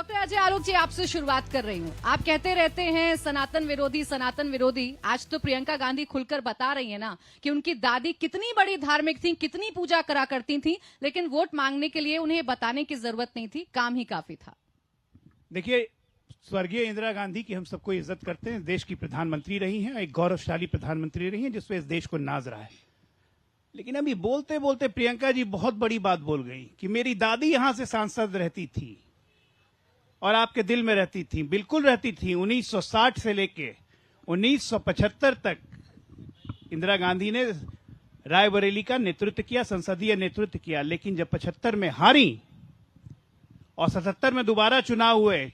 Doctor Ajay Alok जी, आपसे शुरुआत कर रही हूँ। आप कहते रहते हैं सनातन विरोधी। आज तो प्रियंका गांधी खुलकर बता रही है ना कि उनकी दादी कितनी बड़ी धार्मिक थी, कितनी पूजा करा करती थी, लेकिन वोट मांगने के लिए उन्हें बताने की जरूरत नहीं थी, काम ही काफी था। देखिए, स्वर्गीय इंदिरा गांधी की हम सबको इज्जत करते हैं। देश की प्रधानमंत्री रही हैं, एक गौरवशाली प्रधानमंत्री रही हैं जिसपे इस देश को नाज रहा है। लेकिन अभी बोलते बोलते प्रियंका जी बहुत बड़ी बात बोल गई कि मेरी दादी यहां से सांसद रहती थी और आपके दिल में रहती थी। बिल्कुल रहती थी। 1960 से लेके 1975 तक इंदिरा गांधी ने रायबरेली का नेतृत्व किया, संसदीय नेतृत्व किया। लेकिन जब 75 में हारी और 77 में दोबारा चुनाव हुए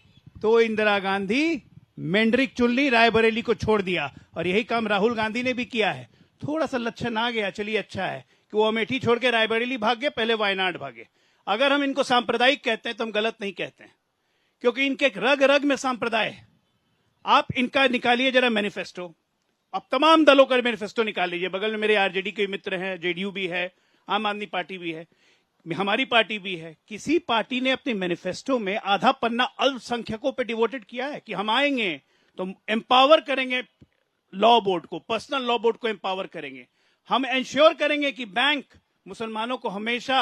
तो इंदिरा गांधी मेंढरिक चुन ली, रायबरेली को छोड़ दिया। और यही काम राहुल गांधी ने भी किया है। थोड़ा सा लक्षण आ गया, चलिए अच्छा है कि वो अमेठी छोड़ के रायबरेली भाग गए, पहले वायनाड भागे। अगर हम इनको सांप्रदायिक कहते हैं तो हम गलत नहीं कहते हैं, क्योंकि इनके रग रग में सांप्रदाय है। आप इनका निकालिए जरा मैनिफेस्टो, अब तमाम दलों का मैनिफेस्टो निकाल लीजिए। बगल में मेरे आरजेडी के मित्र हैं, जेडीयू भी है, आम आदमी पार्टी भी है, हमारी पार्टी भी है। किसी पार्टी ने अपने मैनिफेस्टो में आधा पन्ना अल्पसंख्यकों पे डिवोटेड किया है कि हम आएंगे तो एम्पावर करेंगे लॉ बोर्ड को, पर्सनल लॉ बोर्ड को एम्पावर करेंगे, हम इंश्योर करेंगे कि बैंक मुसलमानों को हमेशा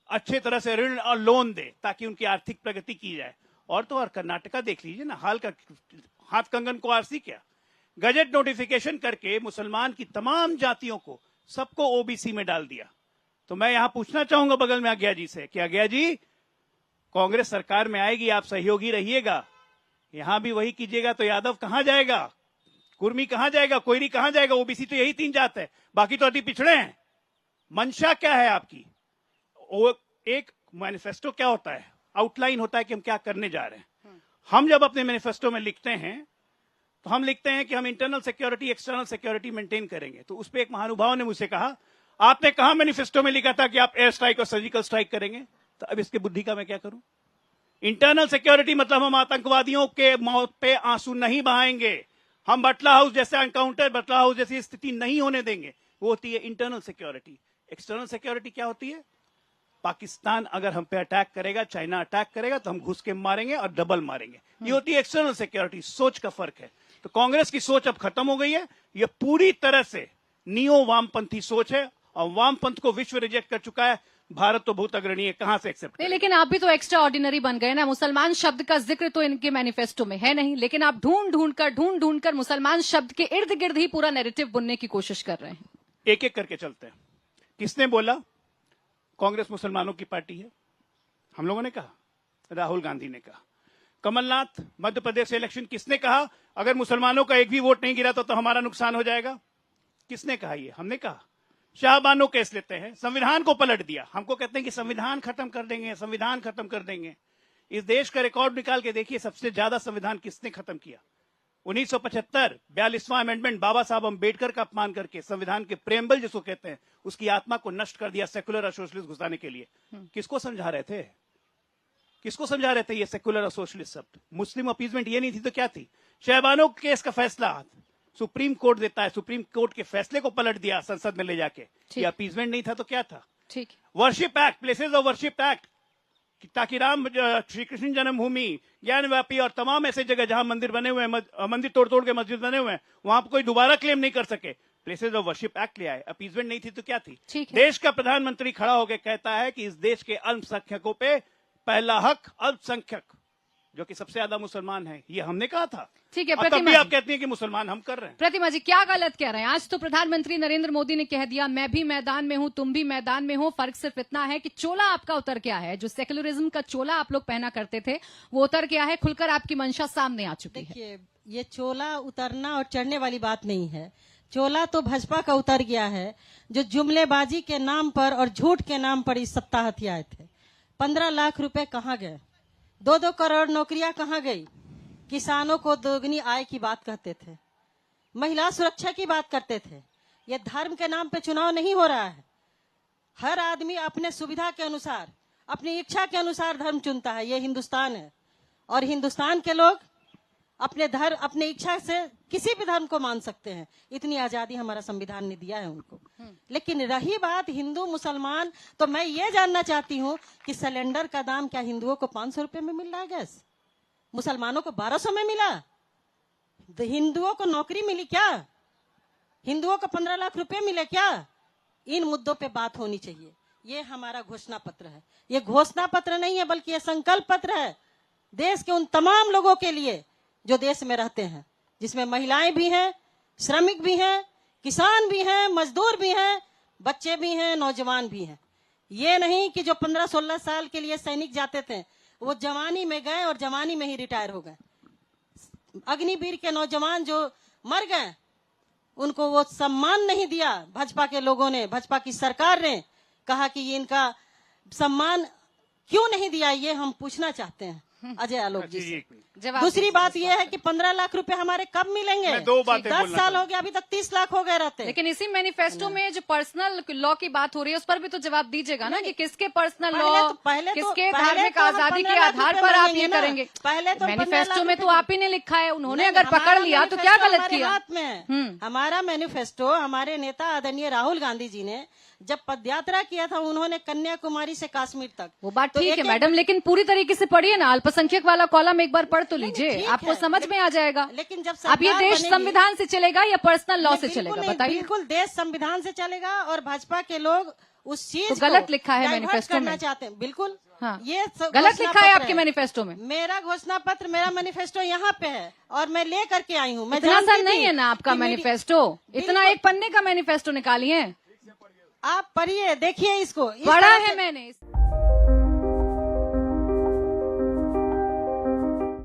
अच्छे तरह से ऋण और लोन दे ताकि उनकी आर्थिक प्रगति की जाए। और तो और कर्नाटका देख लीजिए ना, हाल का हाथ कंगन को आरसी क्या, गजट नोटिफिकेशन करके मुसलमान की तमाम जातियों को सबको ओबीसी में डाल दिया। तो मैं यहां पूछना चाहूंगा बगल में आज्ञा जी से कि आज्ञा जी, कांग्रेस सरकार में आएगी, आप सहयोगी रहिएगा, यहां भी वही कीजिएगा तो यादव कहां जाएगा, कुर्मी कहां जाएगा, कोयरी कहां जाएगा? ओबीसी तो यही 3 जात है, बाकी तो अति पिछड़े हैं। मंशा क्या है आपकी? एक मैनिफेस्टो क्या होता है, आउटलाइन होता है कि हम क्या करने जा रहे हैं। हम जब अपने मैनिफेस्टो में लिखते हैं तो हम लिखते हैं कि हम internal security external security maintain करेंगे। तो उस पर एक महानुभाव ने मुझसे कहा, आपने कहा मैनिफेस्टो में लिखा था कि आप एयर स्ट्राइक और सर्जिकल स्ट्राइक करेंगे? तो अब इसके बुद्धि का मैं क्या करूं? इंटरनल सिक्योरिटी मतलब हम आतंकवादियों के मौत पे आंसू नहीं बहाएंगे, हम बटला हाउस जैसे एनकाउंटर, बटला हाउस जैसी स्थिति नहीं होने देंगे। वो होती है इंटरनल सिक्योरिटी। एक्सटर्नल सिक्योरिटी क्या होती है? पाकिस्तान अगर हम पे अटैक करेगा, चाइना अटैक करेगा तो हम घुस के मारेंगे और डबल मारेंगे। ये होती है एक्सटर्नल सिक्योरिटी। सोच का फर्क है। तो कांग्रेस की सोच अब खत्म हो गई है। ये पूरी तरह से नियो वामपंथी सोच है और वामपंथ को विश्व रिजेक्ट कर चुका है। भारत तो बहुत अग्रणी है, कहां से एक्सेप्ट नहीं, लेकिन आप भी तो एक्स्ट्रा ऑर्डिनरी बन गए ना। मुसलमान शब्द का जिक्र तो इनके मैनिफेस्टो में है नहीं, लेकिन आप ढूंढ ढूंढ कर मुसलमान शब्द के इर्द गिर्द ही पूरा नैरेटिव बुनने की कोशिश कर रहे हैं। एक एक करके चलते हैं। किसने बोला कांग्रेस मुसलमानों की पार्टी है? हम लोगों ने कहा, राहुल गांधी ने कहा। कमलनाथ मध्य प्रदेश से इलेक्शन किसने कहा अगर मुसलमानों का एक भी वोट नहीं गिरा तो हमारा नुकसान हो जाएगा? किसने कहा? ये हमने कहा। शाहबानो केस लेते हैं, संविधान को पलट दिया। हमको कहते हैं कि संविधान खत्म कर देंगे, संविधान खत्म कर देंगे। इस देश का रिकॉर्ड निकाल के देखिए, सबसे ज्यादा संविधान किसने खत्म किया? 1975 42वां अमेंडमेंट, बाबा साहब अम्बेडकर का अपमान करके संविधान के प्रेम्बल जिसको कहते हैं उसकी आत्मा को नष्ट कर दिया सेकुलर और सोशलिस्ट घुसाने के लिए। किसको समझा रहे थे? किसको समझा रहे थे ये सेकुलर और सोशलिस्ट शब्द? मुस्लिम अपीजमेंट ये नहीं थी तो क्या थी? शाहबानो केस का फैसला सुप्रीम कोर्ट देता है, सुप्रीम कोर्ट के फैसले को पलट दिया संसद में ले जाके। ये अपीजमेंट नहीं था तो क्या था? ठीक। Worship act, places of worship act, ताकि राम श्री कृष्ण जन्मभूमि, ज्ञानव्यापी और तमाम ऐसे जगह जहां मंदिर बने हुए हैं, मंदिर तोड़ तोड़ के मस्जिद बने हुए हैं, वहां पर कोई दोबारा क्लेम नहीं कर सके। प्लेसेस ऑफ वर्शिप एक्ट ले आए। अपीजमेंट नहीं थी तो क्या थी? देश का प्रधानमंत्री खड़ा होकर कहता है कि इस देश के अल्पसंख्यकों पे पहला हक अल्पसंख्यक, जो कि सबसे ज्यादा मुसलमान है, ये हमने कहा था। ठीक है, तब भी आप कहती हैं कि मुसलमान हम कर रहे हैं। प्रतिमा जी, क्या गलत कह रहे हैं? आज तो प्रधानमंत्री नरेंद्र मोदी ने कह दिया, मैं भी मैदान में हूं, तुम भी मैदान में हो। फर्क सिर्फ इतना है कि चोला आपका उतर गया है। जो सेक्युलरिज्म का चोला आप लोग पहना करते थे वो उतर गया है। खुलकर आपकी मंशा सामने आ चुकी है। देखिए, ये चोला उतरना और चढ़ने वाली बात नहीं है। चोला तो भाजपा का उतर गया है, जो जुमलेबाजी के नाम पर और झूठ के नाम पर इस सप्ताह हथियाए थे। 15 लाख रुपए कहाँ गए? 2-2 करोड़ नौकरियां कहाँ गई? किसानों को दोगुनी आय की बात कहते थे, महिला सुरक्षा की बात करते थे। ये धर्म के नाम पे चुनाव नहीं हो रहा है। हर आदमी अपने सुविधा के अनुसार, अपनी इच्छा के अनुसार धर्म चुनता है। ये हिंदुस्तान है और हिंदुस्तान के लोग अपने धर्म, अपने इच्छा से किसी भी धर्म को मान सकते हैं। इतनी आजादी हमारा संविधान ने दिया है उनको। लेकिन रही बात हिंदू मुसलमान, तो मैं ये जानना चाहती हूँ कि सिलेंडर का दाम क्या हिंदुओं को 500 रुपए में मिल रहा है गैस? मुसलमानों को 1200 में मिला, हिंदुओं को नौकरी मिली क्या, हिंदुओं को 15 लाख रुपए मिले क्या? इन मुद्दों पे बात होनी चाहिए। ये हमारा घोषणा पत्र है। ये घोषणा पत्र नहीं है बल्कि ये संकल्प पत्र है देश के उन तमाम लोगों के लिए जो देश में रहते हैं, जिसमें महिलाएं भी हैं, श्रमिक भी हैं, किसान भी हैं, मजदूर भी हैं, बच्चे भी हैं, नौजवान भी हैं। ये नहीं कि जो 15-16 साल के लिए सैनिक जाते थे वो जवानी में गए और जवानी में ही रिटायर हो गए। अग्निवीर के नौजवान जो मर गए उनको वो सम्मान नहीं दिया। भाजपा के लोगों ने, भाजपा की सरकार ने कहा कि ये इनका सम्मान क्यों नहीं दिया, ये हम पूछना चाहते हैं अजय आलोक जी से। दूसरी बात यह है कि 15 लाख रुपए हमारे कब मिलेंगे? 10 साल हो गया, अभी तक 30 लाख हो गए रहते। लेकिन इसी मैनिफेस्टो में जो पर्सनल लॉ की बात हो रही है उस पर भी तो जवाब दीजिएगा ना कि किसके पर्सनल लॉ, किसके धार्मिक आजादी के आधार पर आप ये करेंगे। पहले तो मैनिफेस्टो में तो आप ही ने लिखा है, उन्होंने अगर पकड़ लिया तो क्या गलत किया? हमारा मैनिफेस्टो, हमारे नेता आदरणीय राहुल गांधी जी ने जब पदयात्रा किया था, उन्होंने कन्याकुमारी से कश्मीर तक, वो बात ठीक है मैडम, लेकिन पूरी तरीके से पढ़िए ना, अल्पसंख्यक वाला कॉलम एक बार पढ़ तो लीजिए, आपको समझ में आ जाएगा। लेकिन जब अब ये देश संविधान से चलेगा या पर्सनल लॉ से चलेगा, बताइए। बिल्कुल देश संविधान से चलेगा और भाजपा के लोग उस चीज तो गलत लिखा है मैनिफेस्टो में, चाहते हैं। बिल्कुल हाँ, ये गलत लिखा है आपके मैनिफेस्टो में। मेरा घोषणा पत्र, मेरा मैनिफेस्टो यहाँ पे है और मैं ले करके आई हूँ। मैं इतना सा नहीं है ना आपका मैनिफेस्टो, इतना एक पन्ने का मैनिफेस्टो निकालिए, आप पढ़िए, देखिए इसको। पढ़ा है मैंने।